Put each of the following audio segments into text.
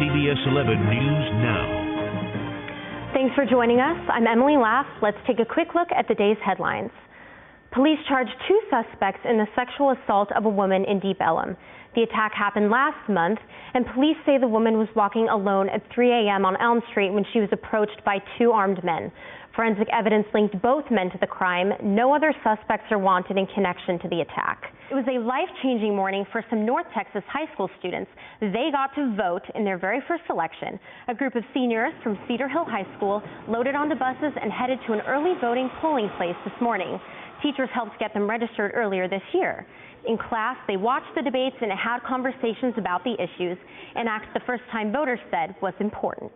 CBS 11 News Now. Thanks for joining us. I'm Emily Laff. Let's take a quick look at the day's headlines. Police charged 2 suspects in the sexual assault of a woman in Deep Ellum. The attack happened last month, and police say the woman was walking alone at 3 a.m. on Elm Street when she was approached by 2 armed men. Forensic evidence linked both men to the crime. No other suspects are wanted in connection to the attack. It was a life-changing morning for some North Texas high school students. They got to vote in their very first election. A group of seniors from Cedar Hill High School loaded onto buses and headed to an early voting polling place this morning. Teachers helped get them registered earlier this year. In class, they watched the debates and had conversations about the issues, an act the first-time voters said was important.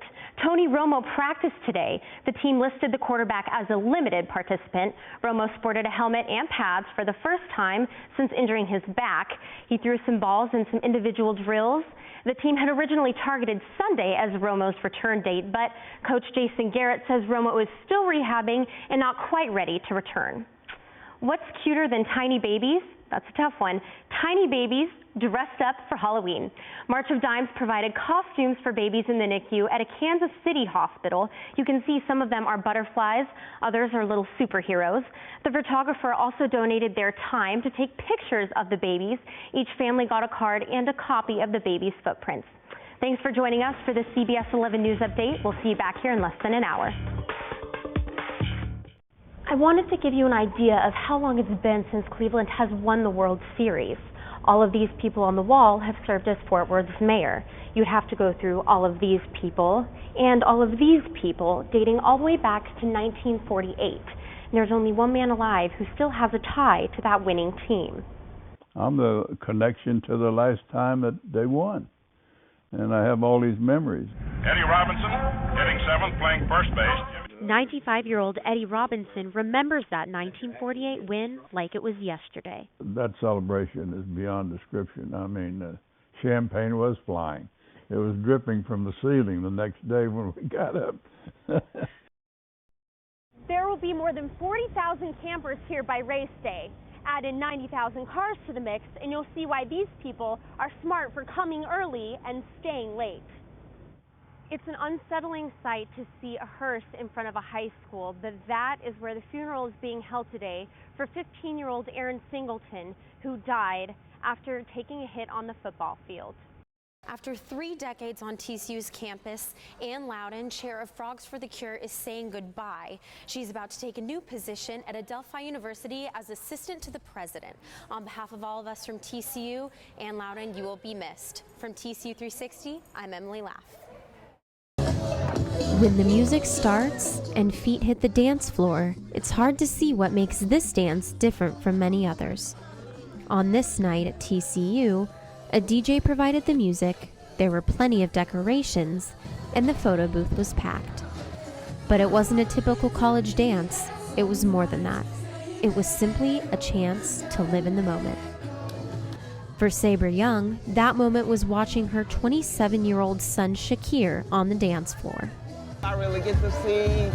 Tony Romo practiced today. The team listed the quarterback as a limited participant. Romo sported a helmet and pads for the first time since injuring his back. He threw some balls in some individual drills. The team had originally targeted Sunday as Romo's return date, but Coach Jason Garrett says Romo is still rehabbing and not quite ready to return. What's cuter than tiny babies? That's a tough one. Tiny babies dressed up for Halloween. March of Dimes provided costumes for babies in the NICU at a Kansas City hospital. You can see some of them are butterflies, others are little superheroes. The photographer also donated their time to take pictures of the babies. Each family got a card and a copy of the baby's footprints. Thanks for joining us for the CBS 11 News Update. We'll see you back here in less than an hour. I wanted to give you an idea of how long it's been since Cleveland has won the World Series. All of these people on the wall have served as Fort Worth's mayor. You'd have to go through all of these people and all of these people dating all the way back to 1948. And there's only one man alive who still has a tie to that winning team. I'm the connection to the last time that they won. And I have all these memories. Eddie Robinson, hitting 7th, playing first base. 95-year-old Eddie Robinson remembers that 1948 win like it was yesterday. That celebration is beyond description. I mean, champagne was flying. It was dripping from the ceiling the next day when we got up. There will be more than 40,000 campers here by race day. Add in 90,000 cars to the mix, and you'll see why these people are smart for coming early and staying late. It's an unsettling sight to see a hearse in front of a high school, but that is where the funeral is being held today for 15-year-old Aaron Singleton, who died after taking a hit on the football field. After 3 decades on TCU's campus, Ann Loudon, chair of Frogs for the Cure, is saying goodbye. She's about to take a new position at Adelphi University as assistant to the president. On behalf of all of us from TCU, Ann Loudon, you will be missed. From TCU 360, I'm Emily Laff. When the music starts and feet hit the dance floor, it's hard to see what makes this dance different from many others. On this night at TCU, a DJ provided the music, there were plenty of decorations, and the photo booth was packed. But it wasn't a typical college dance. It was more than that. It was simply a chance to live in the moment. For Sabre Young, that moment was watching her 27-year-old son Shakir on the dance floor. I really get to see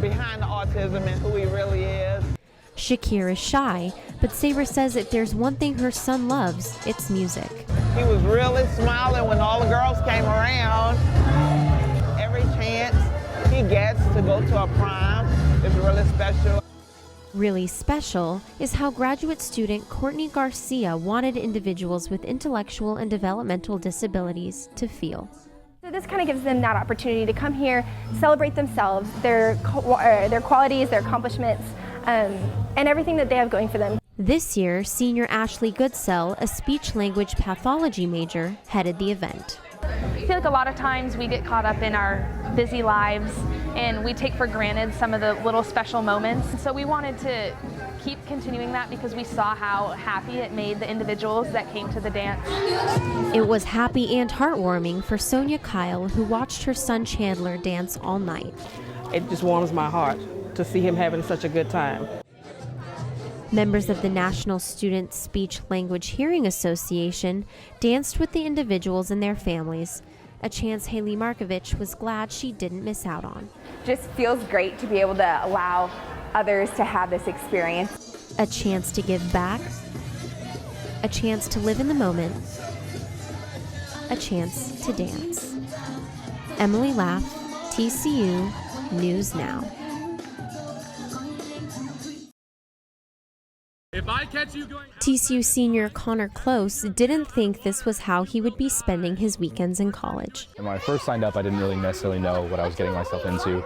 behind the autism and who he really is. Shakir is shy, but Sabre says if there's one thing her son loves, it's music. He was really smiling when all the girls came around. Every chance he gets to go to a prom is really special. Really special is how graduate student Courtney Garcia wanted individuals with intellectual and developmental disabilities to feel. So this kind of gives them that opportunity to come here, celebrate themselves, their qualities, their accomplishments, and everything that they have going for them. This year, senior Ashley Goodsell, a speech-language pathology major, headed the event. I feel like a lot of times we get caught up in our busy lives and we take for granted some of the little special moments. So we wanted to keep continuing that because we saw how happy it made the individuals that came to the dance. It was happy and heartwarming for Sonia Kyle, who watched her son Chandler dance all night. It just warms my heart to see him having such a good time. Members of the National Student Speech Language Hearing Association danced with the individuals and their families, a chance Haley Markovich was glad she didn't miss out on. Just feels great to be able to allow others to have this experience. A chance to give back, a chance to live in the moment, a chance to dance. Emily Laff, TCU News Now. If I catch you going TCU senior Connor Close didn't think this was how he would be spending his weekends in college. When I first signed up, I didn't really necessarily know what I was getting myself into.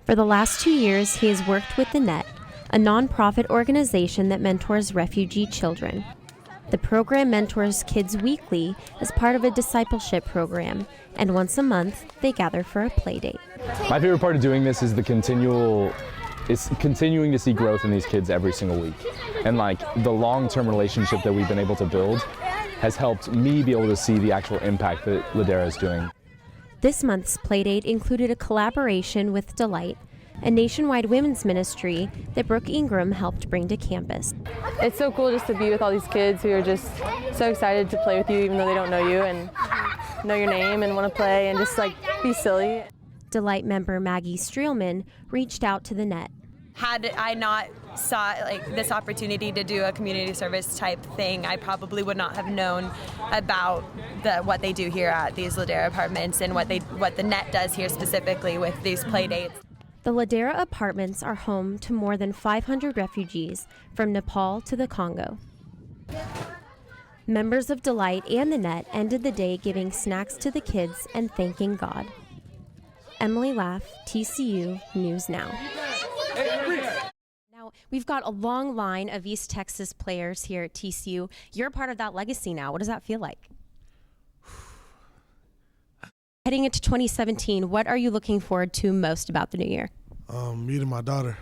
For the last 2 years, he has worked with the Net, a nonprofit organization that mentors refugee children. The program mentors kids weekly as part of a discipleship program, and once a month, they gather for a play date. My favorite part of doing this is continuing to see growth in these kids every single week. And like the long-term relationship that we've been able to build has helped me be able to see the actual impact that Ladera is doing. This month's playdate included a collaboration with Delight, a nationwide women's ministry that Brooke Ingram helped bring to campus. It's so cool just to be with all these kids who are just so excited to play with you even though they don't know you and know your name and want to play and just like be silly. Delight member Maggie Streelman reached out to the Net. Had I not saw this opportunity to do a community service type thing, I probably would not have known about what they do here at these Ladera apartments and what the Net does here specifically with these play dates. The Ladera apartments are home to more than 500 refugees from Nepal to the Congo. Members of Delight and the Net ended the day giving snacks to the kids and thanking God. Emily Laff, TCU News Now. Now, we've got a long line of East Texas players here at TCU. You're a part of that legacy now. What does that feel like? Heading into 2017, what are you looking forward to most about the new year? Meeting my daughter.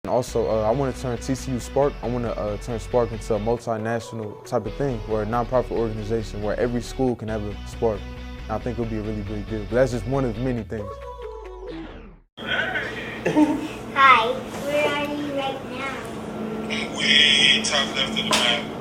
Also, I want to turn TCU Spark. I want to turn Spark into a multinational type of thing, where a nonprofit organization where every school can have a Spark. And I think it'll be a really big deal. But that's just one of many things. Hi, where are you right now? We top left of the map.